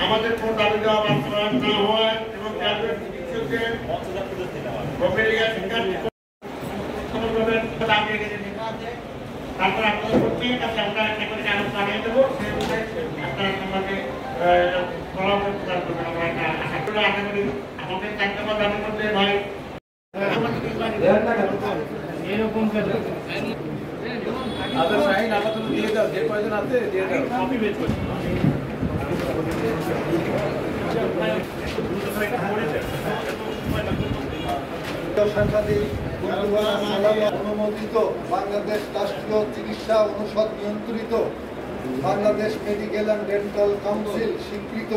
আমাদের কোনো দাবি দেওয়া বাস্তবায়ন না হয় এবং চিকিৎসকদের তারপর আপনাদের প্রত্যেকের কাছে আমরা একটা করে কাগজ পাঠিয়ে দেবো, সেই অনুযায়ী আপনারা আমাকে পরামর্শ প্রদান করবেন। আমরা একটা আশা করি আমাদের চারটা দাবির মধ্যে ভাই এরকম আদার সাইন আপাতত দিয়ে দাও, যে কয়জন আছে দিয়ে দাও, কপি বেচ করছি। অনুমোদিত বাংলাদেশ রাষ্ট্রীয় চিকিৎসা অনুষদ নিয়ন্ত্রিত Bangladesh medical and dental council স্বীকৃত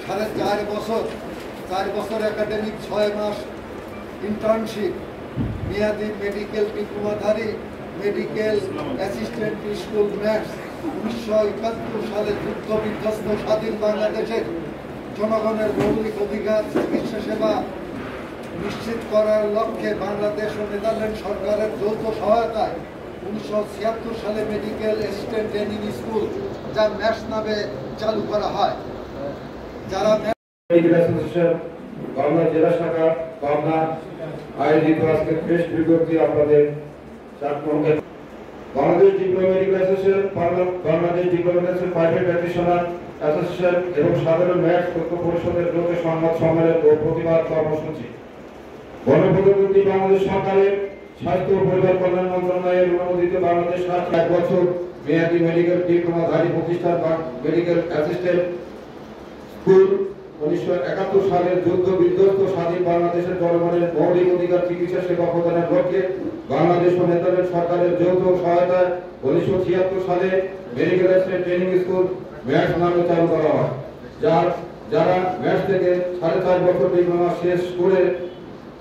4.5 বছর একাডেমিক 6 মাস ইন্টার্নশিপ মেয়াদী মেডিকেল ডিপ্লোমাধারী মেডিকেল অ্যাসিস্ট্যান্ট স্কুল ম্যাথস 1971 সালে যুদ্ধ বিধ্বস্ত স্বাধীন বাংলাদেশের জনগণের মৌলিক অধিকার চিকিৎসা সেবা নিশ্চিত করার লক্ষ্যে বাংলাদেশ ও নেদারল্যান্ড সরকারের যৌথ সহায়তায় 1976 সালে মেডিকেল অ্যাসিস্ট্যান্ট ট্রেনিং স্কুল যা ম্যাথস নামে চালু করা হয়। যারা পাবনা জেলা শাখা পাবনা আয়োজিত আজকে প্রেস বিজ্ঞপ্তি আপনাদের Bangladesh diploma medical association, Bangladesh diploma private practitioner association এবং সাধারণ ম্যাথস ঐক্য পরিষদের যৌথ সংবাদ সম্মেলন ও প্রতিবাদ কর্মসূচি। গণপ্রজাতন্ত্রী বাংলাদেশ সরকারের স্বাস্থ্য ও পরিবার কল্যাণ মন্ত্রণালয়ের অনুমোদিত বাংলাদেশ রাষ্ট্র 1 বছর মেয়াদী মেডিকেল ডিপ্লোমাধারী প্রতিষ্ঠান মেডিকেল অ্যাসিস্ট্যান্ট স্কুল 1971 সালের যুদ্ধ বিধ্বস্ত স্বাধীন বাংলাদেশের জনগণের মৌলিক অধিকার চিকিৎসা সেবা প্রদানের লক্ষ্যে বাংলাদেশ ও নেদারল্যান্ড সরকারের যৌথ সহায়তায় 1976 সালে medical assistant training school maths নামে চালু করা হয়। যারা ম্যাথস থেকে 4.5 বছর ডিপ্লোমা শেষ করে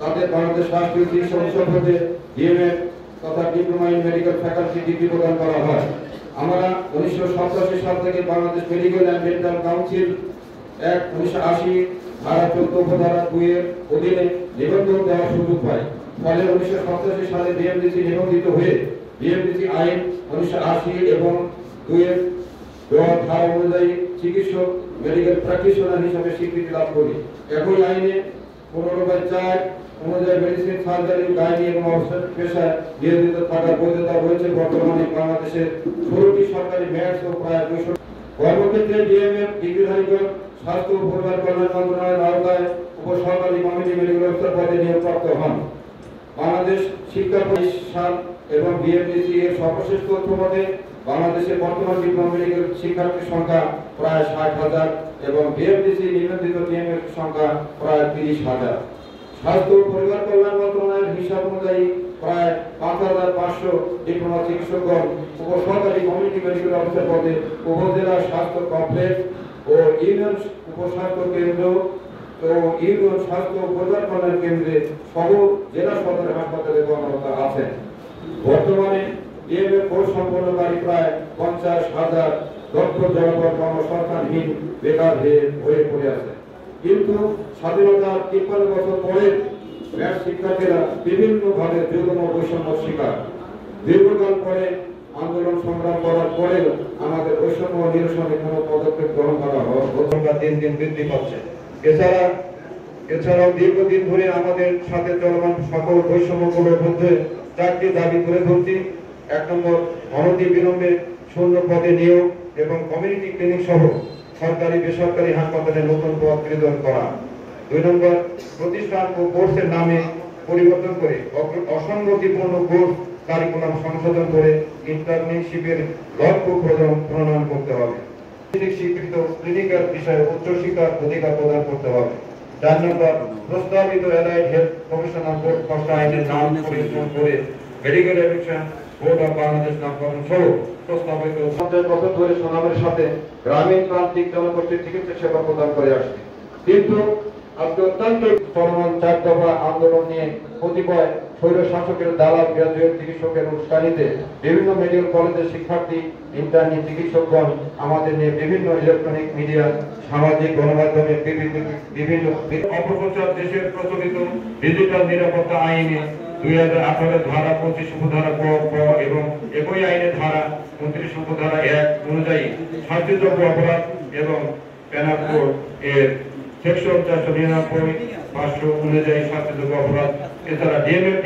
তাদের বাংলাদেশ রাষ্ট্রীয় চিকিৎসা অনুষদ হতে ডিএমএ তথা diploma in medical faculty degree প্রদান করা হয়। আমরা 1987 সাল থেকে Bangladesh medical and dental council 1980 ধারা 14 উপধারা 2 এর অধীনে নিবন্ধন দেওয়ার সুযোগ পাই। ফলে 1987 সালে বিএমডিসি নিবন্ধিত হয়ে বিএমডিসি আইন 1980 এবং 2 এর ধারা অনুযায়ী চিকিৎসক মেডিকেল প্র্যাকটিশনার হিসেবে স্বীকৃতি লাভ করি। একই আইনে 15/4 অনুযায়ী মেডিসিন, সার্জারি, গাইনি এবং অবস্ট্রাকটিভ পেশায় নিয়োজিত থাকার বৈধতা রয়েছে। বর্তমানে বাংলাদেশের 16টি সরকারি ম্যাথস ও প্রায় 200 কর্মক্ষেত্রে ডিএমএফ ডিগ্রিধারীগণ স্বাস্থ্য ও পরিবার কল্যাণ মন্ত্রণালয়ের আওতায় উপসরকারি কমিটি মেডিকেল অফিসার পদে নিয়োগপ্রাপ্ত হন। বাংলাদেশ শিক্ষা প্রতিষ্ঠান এবং বিএমডিসি এর সর্বশেষ তথ্য মতে বাংলাদেশের বর্তমান ডিপ্লোমা মেডিকেল শিক্ষার্থীর সংখ্যা প্রায় 60,000 এবং বিএমডিসি নিবন্ধিত ডিএমএফ সংখ্যা প্রায় 30,000। স্বাস্থ্য ও পরিবার কল্যাণ মন্ত্রণালয়ের হিসাব অনুযায়ী প্রায় 5,500 ডিপ্লোমা চিকিৎসকগণ উপসরকারি কমিউনিটি মেডিকেল অফিসার পদে উপজেলা স্বাস্থ্য কমপ্লেক্স ও ইউনিয়ন উপস্বাস্থ্য কেন্দ্র ও ইউনিয়ন স্বাস্থ্য ও পরিবার কল্যাণ কেন্দ্রে সহ জেলা সদর হাসপাতালে কর্মরত আছেন। বর্তমানে ডিএমএফ কোর্স সম্পন্নকারী প্রায় 50,000 দক্ষ জনগণ কর্মসংস্থানহীন বেকার হয়ে পড়ে আছে। কিন্তু স্বাধীনতার 53 বছর পরে ম্যাথস শিক্ষার্থীরা বিভিন্নভাবে যৌন বৈষম্যের শিকার। দীর্ঘকাল পরে আন্দোলন সংগ্রাম করার পরেও আমাদের বৈষম্য নিরসনে কোনো পদক্ষেপ গ্রহণ করা হওয়া দিন দিন বৃদ্ধি পাচ্ছে। এছাড়াও দীর্ঘদিন ধরে আমাদের সাথে চলমান সকল বৈষম্যগুলোর মধ্যে 4টি দাবি তুলে ধরছি। 1 নম্বর, অনতি বিলম্বে শূন্য পদে নিয়োগ এবং কমিউনিটি ক্লিনিক সহ সরকারি বেসরকারি হাসপাতালে নতুন পদ সৃজন করা। 2 নম্বর, প্রতিষ্ঠান ও কোর্সের নামে পরিবর্তন করে অসঙ্গতিপূর্ণ কোর্স কারিকুলাম সংশোধন করে ইন্টার্নশিপের লক্ষ্য প্রণয়ন করতে হবে। স্বীকৃত ক্লিনিক্যাল বিষয়ে উচ্চশিক্ষার অধিকার প্রদান করতে হবে। 4 নম্বর, প্রস্তাবিত অ্যালাইড হেলথ প্রফেশনাল বোর্ড খসড়া আইনের নাম পরিবর্তন করে medical education board of Bangladesh নামকরণ সহ প্রস্তাবিত 50 বছর ধরে সুনামের সাথে গ্রামীণ প্রান্তিক জনগোষ্ঠীর চিকিৎসা সেবা প্রদান করে আসছে। কিন্তু আজকে অত্যন্ত চলমান 4 দফা আন্দোলন নিয়ে কতিপয় স্বৈর শাসকের দালাল গ্রাজুয়েট চিকিৎসকের উস্কানিতে বিভিন্ন মেডিকেল কলেজের শিক্ষার্থী, ইন্টার্নি চিকিৎসকগণ আমাদের নিয়ে বিভিন্ন ইলেকট্রনিক মিডিয়া, সামাজিক গণমাধ্যমে বিভিন্ন অপপ্রচার দেশের প্রচলিত ডিজিটাল নিরাপত্তা আইনে 2018 ধারা 25 উপধারা ক এবং একই আইনের ধারা 29 উপধারা 1 অনুযায়ী শাস্তিযোগ্য অপরাধ এবং পেনাল কোড এর সেকশন 499 অনুযায়ী শাস্তিযোগ্য অপরাধ। এছাড়া ডিএমএড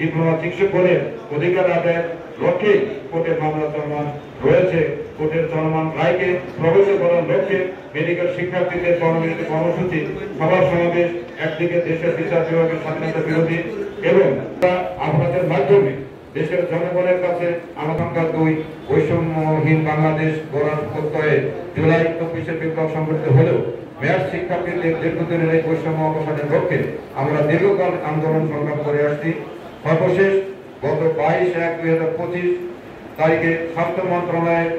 ডিপ্লোমা চিকিৎসকগণের অধিকার আদায়ের লক্ষ্যে কোর্টের মামলা চলমান রয়েছে। কোর্টের চলমান রায়কে প্রভাবিত করার লক্ষ্যে মেডিকেল শিক্ষার্থীদের কর্মবিরতি কর্মসূচি, সভা সমাবেশ একদিকে দেশের বিচার বিভাগের স্বাধীনতা বিরোধী এবং আপনাদের মাধ্যমে দেশের জনগণের কাছে আকাঙ্ক্ষা 2 বৈষম্যহীন বাংলাদেশ গড়ার প্রত্যয়ে জুলাই 24 বিপ্লব সংঘটিত হলেও মেয়াদ শিক্ষার্থীদের দীর্ঘদিনের এই বৈষম্য অবসানের লক্ষ্যে আমরা দীর্ঘকাল আন্দোলন সংগ্রাম করে আসছি। সর্বশেষ গত 22/1/2025 তারিখে স্বাস্থ্য মন্ত্রণালয়ের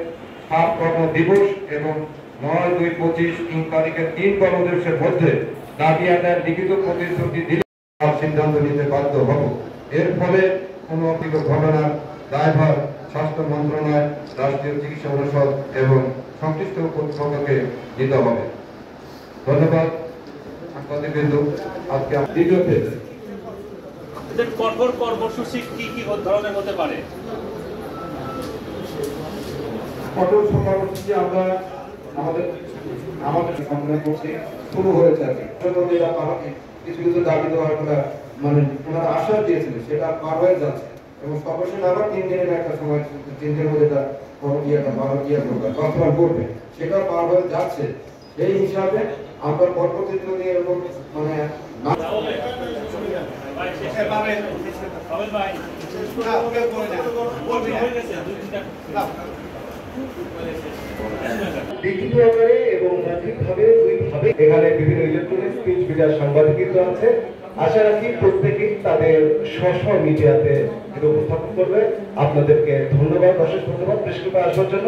7 কর্ম দিবস এবং 9/2/25 তারিখের 3 কর্মদিবসের মধ্যে দাবি আদায়ের লিখিত প্রতিশ্রুতি দিলে সিদ্ধান্ত নিতে বাধ্য হব। এর ফলে কোনো অপ্রিয় ঘটনার দায়ভার স্বাস্থ্য মন্ত্রণালয়, রাষ্ট্রীয় চিকিৎসা অনুষদ এবং সংশ্লিষ্ট কর্তৃপক্ষকে দিতে হবে। ধন্যবাদ সাংবাদিকবৃন্দ। আজকে দ্বিতীয় ফেজ কঠোর কর্মসূচি কি ধরনের হতে পারে? কঠোর কর্মসূচি আমরা আমাদের সম্মেলন করছি, শুরু হয়েছে আর কি। কিছু কিছু দাবি দেওয়ার মানে ওনারা আশ্বাস দিয়েছিলেন, সেটা পার হয়ে যাচ্ছে এবং সর্বশেষ আবার 3 দিনের একটা সময়, 3 দিনের মধ্যে বাস্তবায়ন করবে, সেটা পার হয়ে যাচ্ছে। এই হিসাবে আমরা পরবর্তী যদি এরকম মানে লিখিত আকারে এবং মৌখিকভাবে 2 ভাবে এখানে বিভিন্ন ইলেকট্রনিক স্পিচ মিডিয়ার সাংবাদিকরা আছে। আশা রাখি প্রত্যেকেই তাদের স্ব মিডিয়াতে এটা উপস্থাপন করবে। আপনাদেরকে ধন্যবাদ, অশেষ ধন্যবাদ প্রেস ক্লাবে আসার জন্য।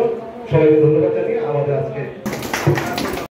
সবাইকে ধন্যবাদ জানিয়ে আমাদের আজকে